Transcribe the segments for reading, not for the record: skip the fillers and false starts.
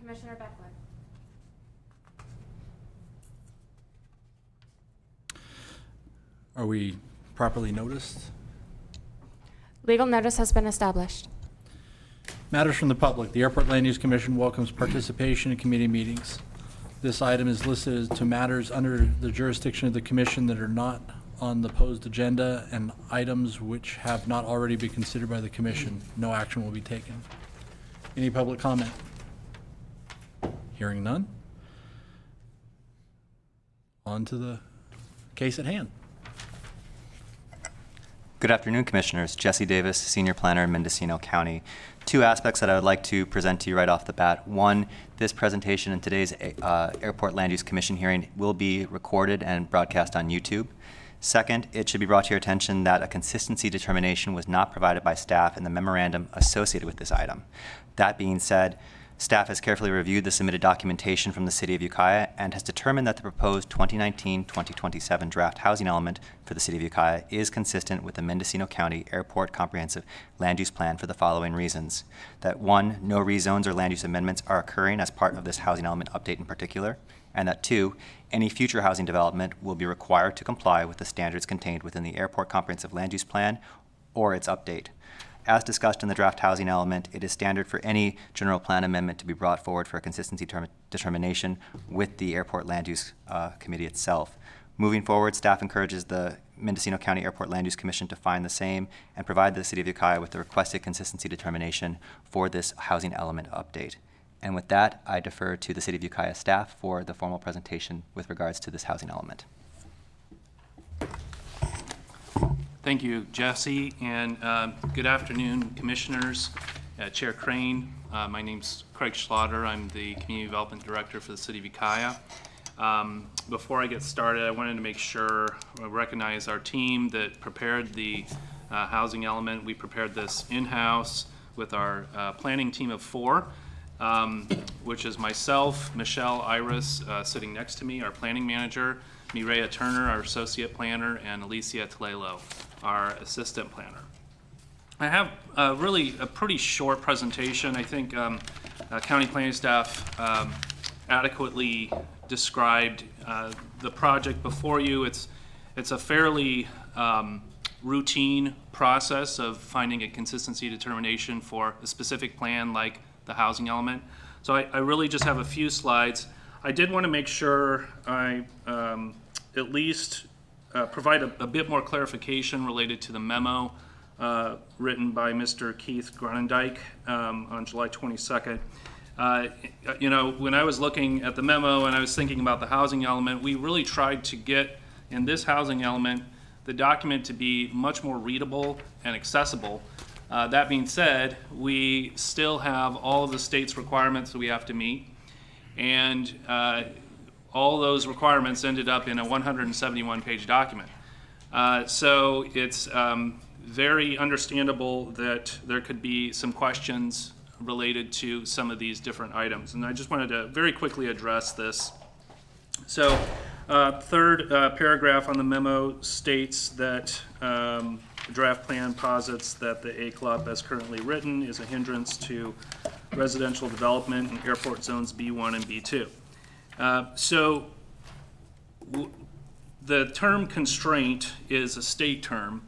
Commissioner Beckler. Are we properly noticed? Legal notice has been established. Matters from the public. The Airport Land Use Commission welcomes participation in committee meetings. This item is listed to matters under the jurisdiction of the commission that are not on the posed agenda and items which have not already been considered by the commission. No action will be taken. Any public comment? Hearing none. On to the case at hand. Good afternoon, Commissioners. Jesse Davis, Senior Planner in Mendocino County. Two aspects that I would like to present to you right off the bat. One, this presentation in today's Airport Land Use Commission hearing will be recorded and broadcast on YouTube. Second, it should be brought to your attention that a consistency determination was not provided by staff in the memorandum associated with this item. That being said, staff has carefully reviewed the submitted documentation from the City of Ukiah and has determined that the proposed 2019-2027 draft housing element for the City of Ukiah is consistent with the Mendocino County Airport Comprehensive Land Use Plan for the following reasons. That one, no rezones or land use amendments are occurring as part of this housing element update in particular, and that two, any future housing development will be required to comply with the standards contained within the Airport Comprehensive Land Use Plan or its update. As discussed in the draft housing element, it is standard for any general plan amendment to be brought forward for a consistency determination with the Airport Land Use Committee itself. Moving forward, staff encourages the Mendocino County Airport Land Use Commission to find the same and provide the City of Ukiah with the requested consistency determination for this housing element update. And with that, I defer to the City of Ukiah staff for the formal presentation with regards to this housing element. Thank you, Jesse, and good afternoon, Commissioners, Chair Crane. My name's Craig Schlatter. I'm the Community Development Director for the City of Ukiah. Before I get started, I wanted to make sure I recognize our team that prepared the housing element. We prepared this in-house with our planning team of 4, which is myself, Michelle Iris, sitting next to me, our planning manager, Mireya Turner, our associate planner, and Alicia Talelo, our assistant planner. I have really a pretty short presentation. I think county planning staff adequately described the project before you. It's a fairly routine process of finding a consistency determination for a specific plan like the housing element. So I really just have a few slides. I did want to make sure I at least provide a bit more clarification related to the memo written by Mr. Keith Gronendijk on July 22nd. You know, when I was looking at the memo and I was thinking about the housing element, we really tried to get in this housing element the document to be much more readable and accessible. That being said, we still have all of the state's requirements that we have to meet, and all those requirements ended up in a 171-page document. So it's very understandable that there could be some questions related to some of these different items, and I just wanted to very quickly address this. So third paragraph on the memo states that the draft plan posits that the ACLUP as currently written is a hindrance to residential development in airport zones B1 and B2. So the term constraint is a state term,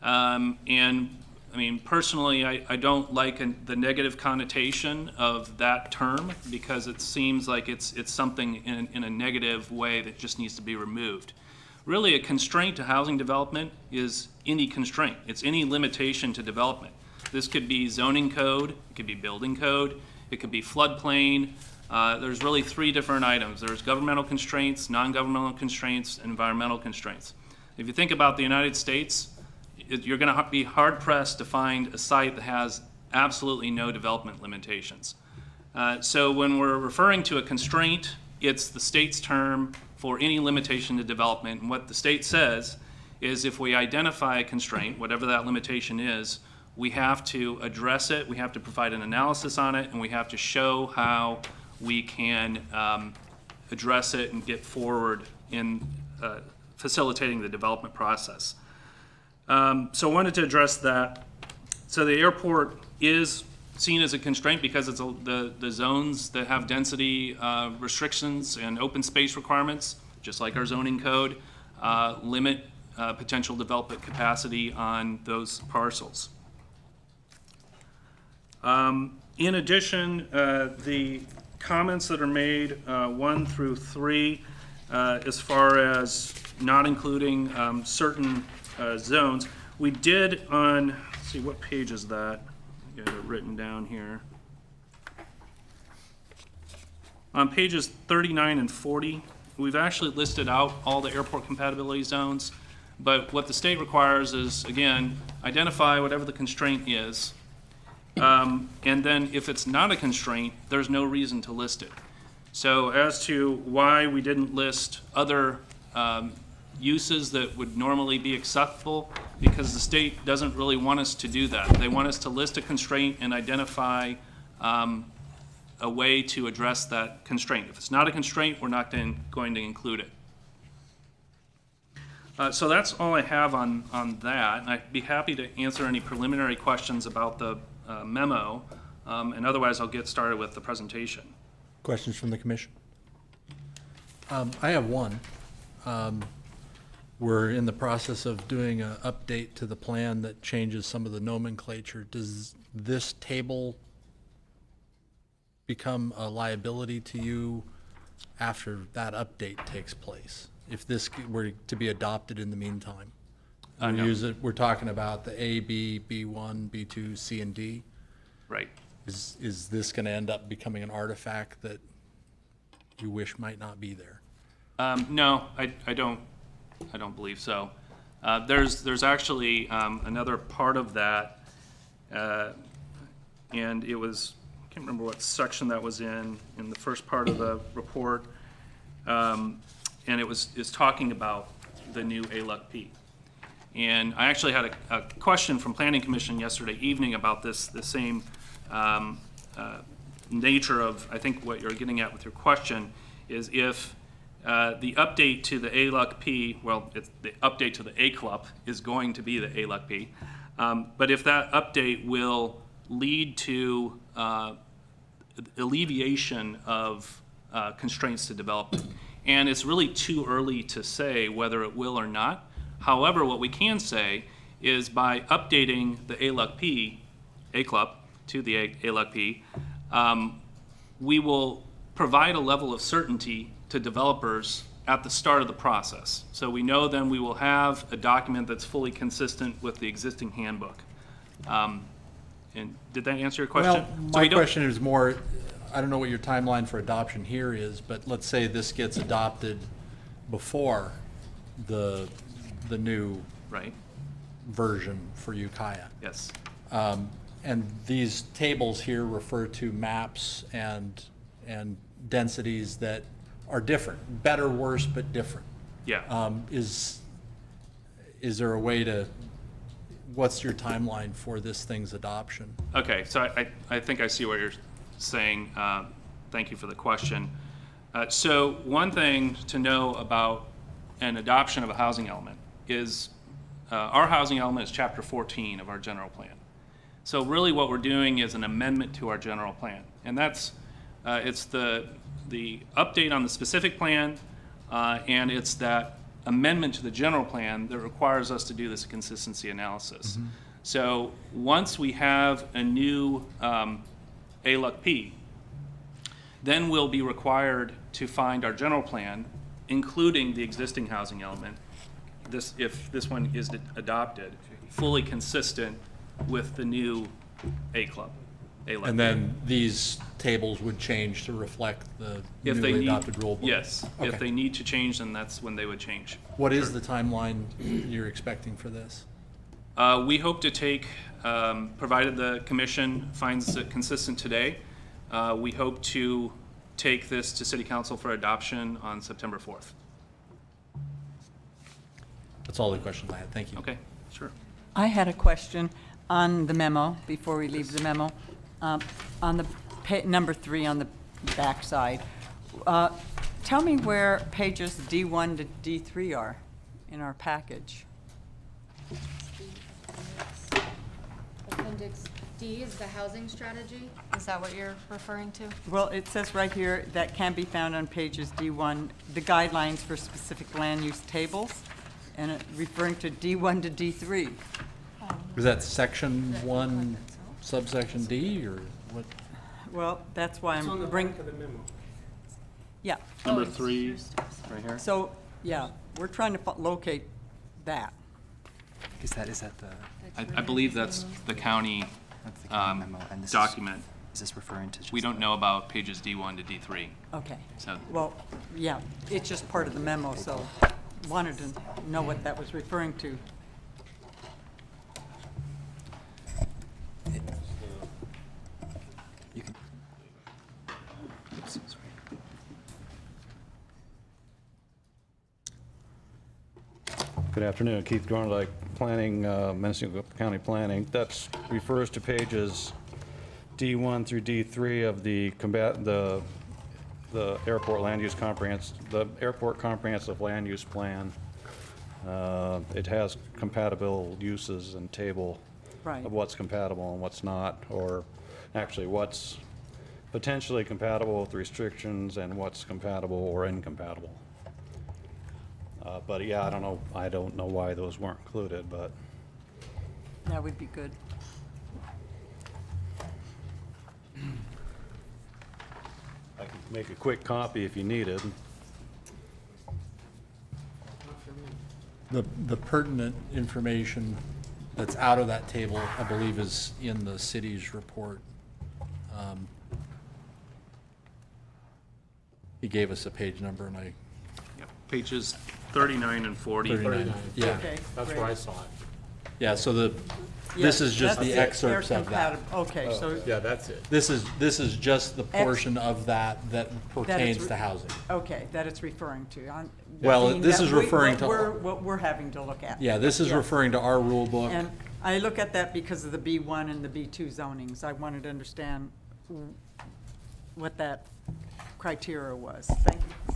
and I mean, personally, I don't like the negative connotation of that term because it seems like it's something in a negative way that just needs to be removed. Really, a constraint to housing development is any constraint. It's any limitation to development. This could be zoning code, it could be building code, it could be floodplain. There's really 3 different items. There's governmental constraints, non-governmental constraints, and environmental constraints. If you think about the United States, you're going to be hard-pressed to find a site that has absolutely no development limitations. So when we're referring to a constraint, it's the state's term for any limitation to development. And what the state says is if we identify a constraint, whatever that limitation is, we have to address it, we have to provide an analysis on it, and we have to show how we can address it and get forward in facilitating the development process. So I wanted to address that. So the airport is seen as a constraint because it's the zones that have density restrictions and open space requirements, just like our zoning code, limit potential development capacity on those parcels. In addition, the comments that are made 1 through 3, as far as not including certain zones, we did on, let's see, what page is that? I got it written down here. On pages 39 and 40, we've actually listed out all the airport compatibility zones, but what the state requires is, again, identify whatever the constraint is, and then if it's not a constraint, there's no reason to list it. So as to why we didn't list other uses that would normally be acceptable, because the state doesn't really want us to do that. They want us to list a constraint and identify a way to address that constraint. If it's not a constraint, we're not going to include it. So that's all I have on that. And I'd be happy to answer any preliminary questions about the memo, and otherwise I'll get started with the presentation. Questions from the commission? I have one. We're in the process of doing an update to the plan that changes some of the nomenclature. Does this table become a liability to you after that update takes place? If this were to be adopted in the meantime? No. We're talking about the A, B, B1, B2, C, and D. Right. Is this going to end up becoming an artifact that you wish might not be there? No, I don't believe so. There's actually another part of that, and it was, I can't remember what section that was in the first part of the report, and it's talking about the new ACLUP. And I actually had a question from Planning Commission yesterday evening about the same nature of, I think what you're getting at with your question is if the update to the ACLUP, well, it's the update to the ACLUP is going to be the ACLUP, but if that update will lead to alleviation of constraints to development. And it's really too early to say whether it will or not. However, what we can say is by updating the ACLUP to the ACLUP, we will provide a level of certainty to developers at the start of the process. So we know then we will have a document that's fully consistent with the existing handbook. And did that answer your question? Well, my question is more, I don't know what your timeline for adoption here is, but let's say this gets adopted before the new Right. version for Ukiah. Yes. And these tables here refer to maps and densities that are different, better, worse, but different. Yeah. Is there a way to, what's your timeline for this thing's adoption? Okay, so I think I see what you're saying. Thank you for the question. So one thing to know about an adoption of a housing element is our housing element is Chapter 14 of our general plan. So really what we're doing is an amendment to our general plan. And that's, it's the update on the specific plan, and it's that amendment to the general plan that requires us to do this consistency analysis. Mm-hmm. So once we have a new ACLUP, then we'll be required to find our general plan, including the existing housing element, if this one is adopted, fully consistent with the new ACLUP. And then these tables would change to reflect the newly adopted rule book? Yes. Okay. If they need to change, then that's when they would change. What is the timeline you're expecting for this? We hope to take, provided the commission finds it consistent today, we hope to take this to City Council for adoption on September 4th. That's all the questions I had. Thank you. Okay, sure. I had a question on the memo, before we leave the memo. On the number 3 on the back side. Tell me where pages D1 to D3 are in our package. Appendix D is the housing strategy. Is that what you're referring to? Well, it says right here that can be found on pages D1, the guidelines for specific land use tables, and referring to D1 to D3. Is that section 1, subsection D, or what? Well, that's why I'm bringing. Yeah, Number 3, right here. so, yeah, we're trying to locate that. Is that the, I believe that's the county that's the county memo? And this document. Is this referring to just We don't know about pages D1 to D3. Okay. So Well, yeah, it's just part of the memo, so wanted to know what that was referring to. You can. Oops, sorry. Good afternoon, Keith Gorndyke, Planning, Mendocino County Planning. That refers to pages D1 through D3 of the airport land use the airport comprehensive land use plan. It has compatible uses and table Right. of what's compatible and what's not, or actually what's potentially compatible with restrictions and what's compatible or incompatible. But yeah, I don't know why those weren't included, but That would be good. I can make a quick copy if you needed. The pertinent information that's out of that table, I believe, is in the city's report. He gave us a page number, and I, yep, pages 39 and 40. 39, yeah. Okay, That's great. where I saw it. Yeah, so this Yes, is just that's the it. excerpts They're of that. compatible. Okay, so, Yeah, that's it. This is just the portion of that pertains to housing. okay, that it's referring to. Well, Being this that is referring to- What we're having to look at. Yeah, this is Yeah. referring to our rule book. And I look at that because of the B1 and the B2 zonings. I wanted to understand what that criteria was. Thank you.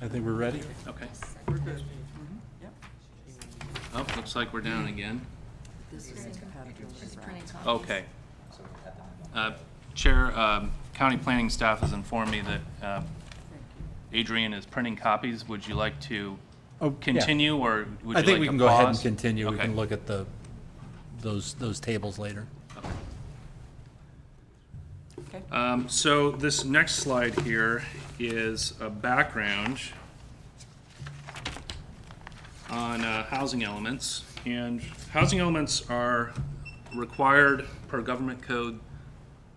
I think we're ready. Okay. We're good. Yep. Oh, looks like we're down again. This is incompatible with that. Okay. Chair, county planning staff has informed me that Adrian is printing copies. Would you like to Oh, yeah. continue, or would you like to I think we can go ahead and pause? continue. We Okay. can look at those tables later. Okay. So this next slide here is a background on housing elements. And housing elements are required per Government Code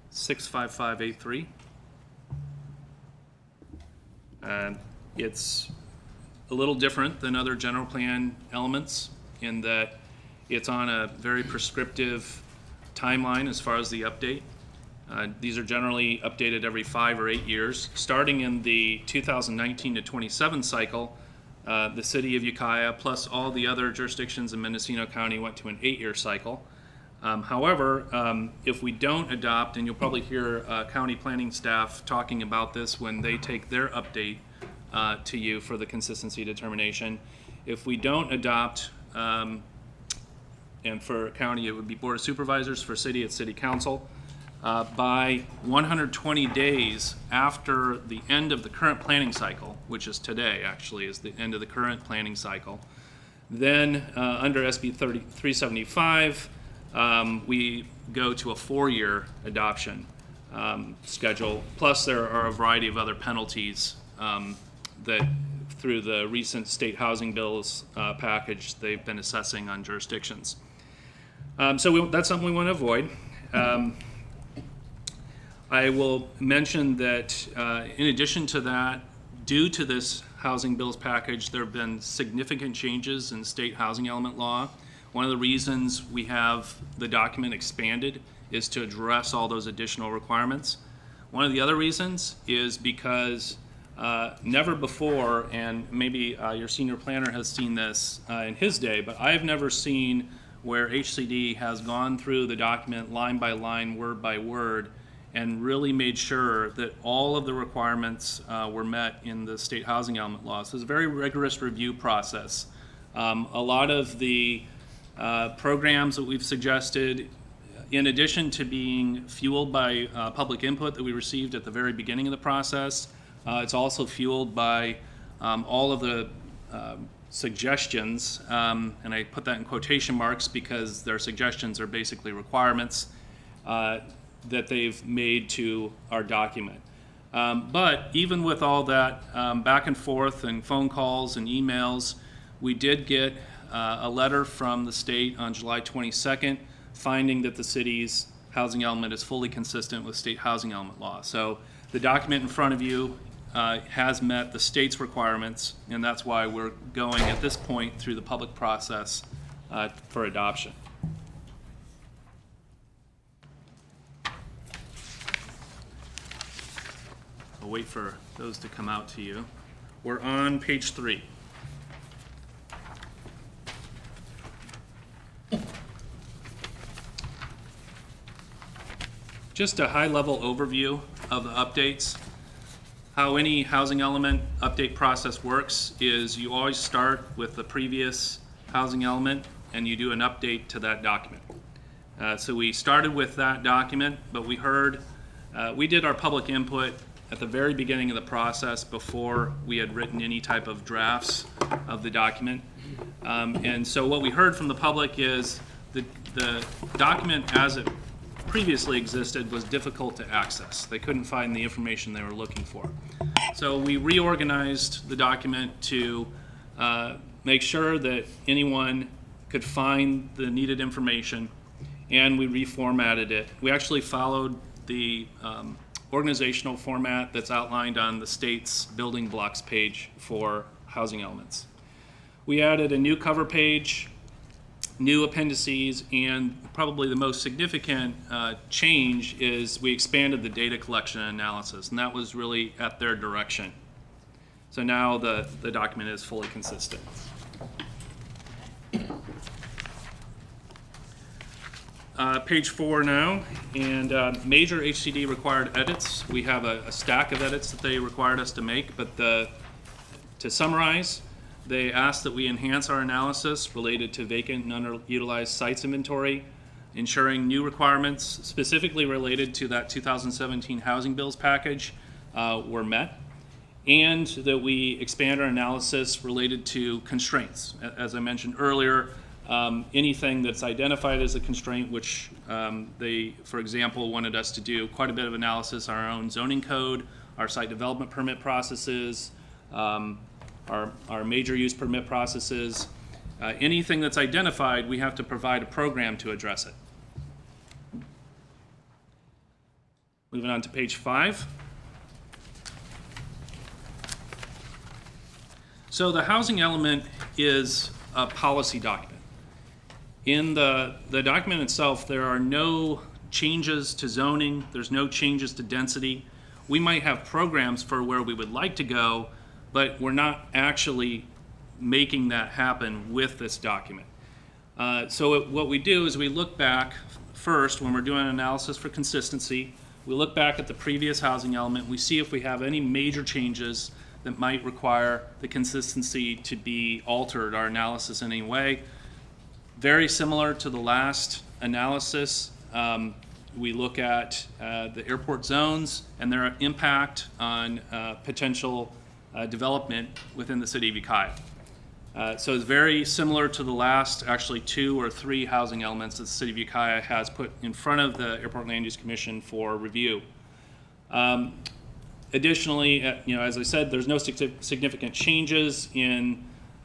65583. It's a little different than other general plan elements in that it's on a very prescriptive timeline as far as the update. These are generally updated every 5 or 8 years. Starting in the 2019 to 27 cycle, the city of Ukiah plus all the other jurisdictions in Mendocino County went to an 8-year cycle. However, if we don't adopt, and you'll probably hear county planning staff talking about this when they take their update to you for the consistency determination, if we don't adopt, and for county it would be Board of Supervisors, for city it's City Council, by 120 days after the end of the current planning cycle, which is today actually, is the end of the current planning cycle, then under SB 375, we go to a 4-year adoption schedule. Plus there are a variety of other penalties that through the recent state housing bills package they've been assessing on jurisdictions. So that's something we want to avoid. I will mention that in addition to that, due to this housing bills package, there have been significant changes in state housing element law. One of the reasons we have the document expanded is to address all those additional requirements. One of the other reasons is because never before, and maybe your senior planner has seen this in his day, but I've never seen where HCD has gone through the document line by line, word by word, and really made sure that all of the requirements were met in the state housing element law. So it's a very rigorous review process. A lot of the programs that we've suggested, in addition to being fueled by public input that we received at the very beginning of the process, it's also fueled by all of the suggestions, and I put that in quotation marks because their suggestions are basically requirements that they've made to our document. But even with all that back and forth and phone calls and emails, we did get a letter from the state on July 22nd finding that the city's housing element is fully consistent with state housing element law. So the document in front of you has met the state's requirements, and that's why we're going at this point through the public process for adoption. I'll wait for those to come out to you. We're on page 3. Just a high-level overview of the updates. How any housing element update process works is you always start with the previous housing element and you do an update to that document. So we started with that document, but we did our public input at the very beginning of the process before we had written any type of drafts of the document. And so what we heard from the public is the document as it previously existed was difficult to access. They couldn't find the information they were looking for. So we reorganized the document to make sure that anyone could find the needed information, and we reformatted it. We actually followed the organizational format that's outlined on the state's building blocks page for housing elements. We added a new cover page, new appendices, and probably the most significant change is we expanded the data collection and analysis, and that was really at their direction. So now the document is fully consistent. Page 4 now, and major HCD required edits. We have a stack of edits that they required us to make, but to summarize, they asked that we enhance our analysis related to vacant and underutilized sites inventory, ensuring new requirements specifically related to that 2017 housing bills package were met, and that we expand our analysis related to constraints. As I mentioned earlier, anything that's identified as a constraint, which they, for example, wanted us to do quite a bit of analysis on our own zoning code, our site development permit processes, our major use permit processes. Anything that's identified, we have to provide a program to address it. Moving on to page 5. So the housing element is a policy document. In the document itself, there are no changes to zoning, there's no changes to density. We might have programs for where we would like to go, but we're not actually making that happen with this document. So what we do is we look back first when we're doing an analysis for consistency. We look back at the previous housing element. We see if we have any major changes that might require the consistency to be altered, our analysis in any way. Very similar to the last analysis, we look at the airport zones and their impact on potential development within the city of Ukiah. So it's very similar to the last, actually 2 or 3 housing elements that the city of Ukiah has put in front of the Airport Land Use Commission for review. Additionally, as I said, there's no significant changes in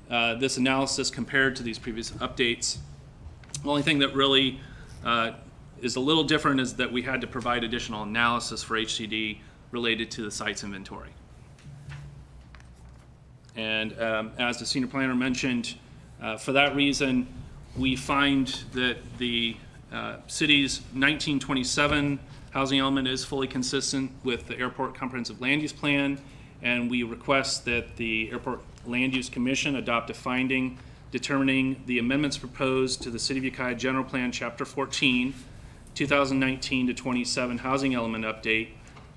this analysis compared to these previous updates. The only thing that really is a little different is that we had to provide additional analysis for HCD related to the sites inventory. And as the senior planner mentioned, for that reason, we find that the city's 1927 housing element is fully consistent with the Airport Comprehensive Land Use Plan, and we request that the Airport Land Use Commission adopt a finding determining the amendments proposed to the City of Ukiah General Plan, Chapter 14, 2019 to 27 housing element update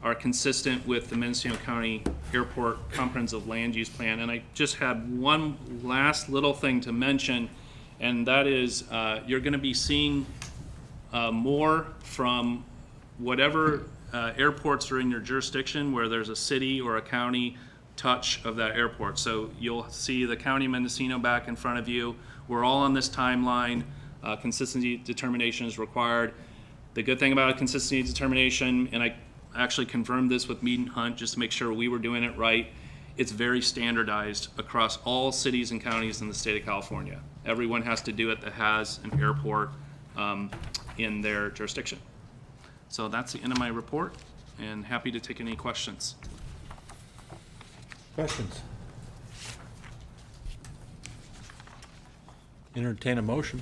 are consistent with the Mendocino County Airport Comprehensive Land Use Plan. And I just had one last little thing to mention And that is, you're going to be seeing more from whatever airports are in your jurisdiction where there's a city or a county touch of that airport. So you'll see the County of Mendocino back in front of you. We're all on this timeline. Consistency determination is required. The good thing about a consistency determination, and I actually confirmed this with Mead and Hunt just to make sure we were doing it right, it's very standardized across all cities and counties in the state of California. Everyone has to do it that has an airport in their jurisdiction. So that's the end of my report, and happy to take any questions. Questions? Entertain a motion.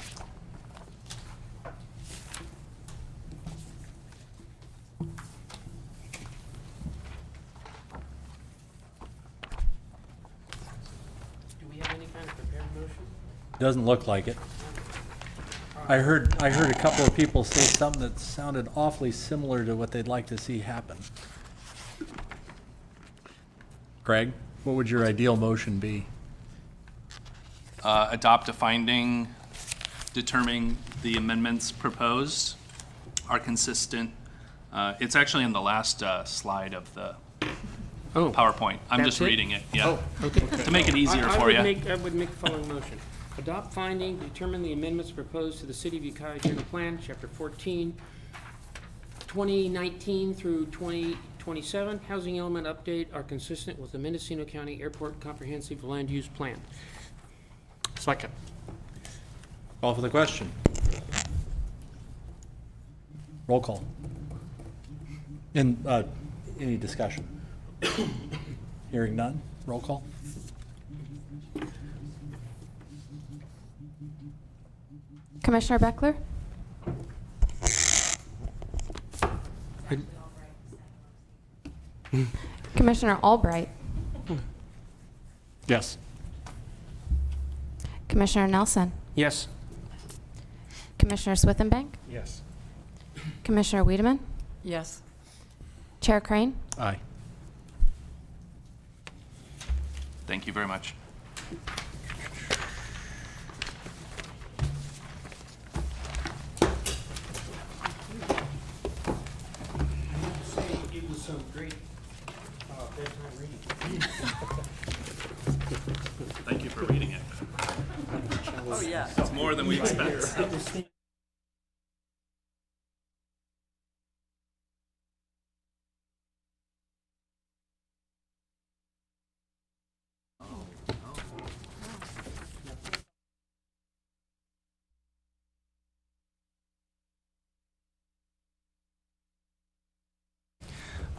Do we have any kind of prepared motion? Doesn't look like it. I heard a couple of people say something that sounded awfully similar to what they'd like to see happen. Craig, what would your ideal motion be? Adopt a finding determining the amendments proposed are consistent. It's actually in the last slide of the Oh, PowerPoint. I'm That's just it? reading it, yeah. oh, okay. To make it easier for you. I would make the following motion. Adopt finding, determine the amendments proposed to the City of Ukiah General Plan, Chapter 14, 2019 through 2027, housing element update are consistent with the Mendocino County Airport Comprehensive Land Use Plan. Second. Call for the question. Roll call. Any discussion? Hearing none, roll call. Commissioner Beckler? Commissioner Albright? Yes. Commissioner Nelson? Yes. Commissioner Swithenbank? Yes. Commissioner Wiedemann? Yes. Chair Crane? Aye. Thank you very much. It was some great bedtime reading. Thank you for reading it. Oh, yeah. It's more than we expect.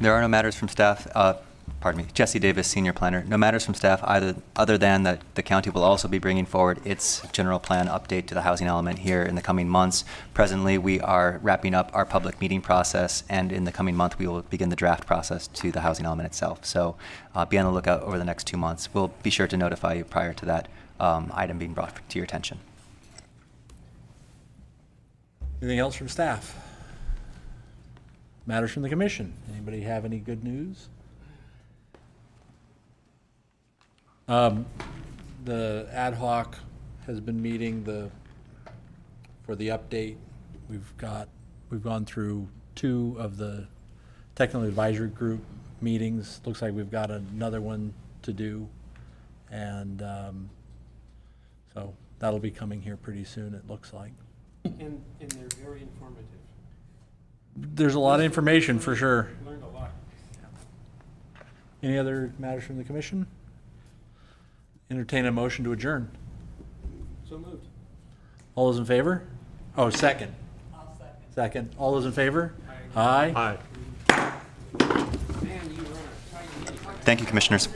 There are no matters from staff, pardon me, Jesse Davis, Senior Planner. No matters from staff other than that the county will also be bringing forward its general plan update to the housing element here in the coming months. Presently, we are wrapping up our public meeting process, and in the coming month, we will begin the draft process to the housing element itself. So be on the lookout over the next 2 months. We'll be sure to notify you prior to that item being brought to your attention. Anything else from staff? Matters from the commission. Anybody have any good news? The ad hoc has been meeting for the update. We've gone through 2 of the technical advisory group meetings. Looks like we've got another one to do. And so that'll be coming here pretty soon, it looks like. And they're very informative. There's a lot of information for sure. Learned a lot. Any other matters from the commission? Entertain a motion to adjourn. So moved. All those in favor? Oh, second. I'll second. Second. All those in favor? Aye. Man, you run a tight meeting. Thank you, Commissioners.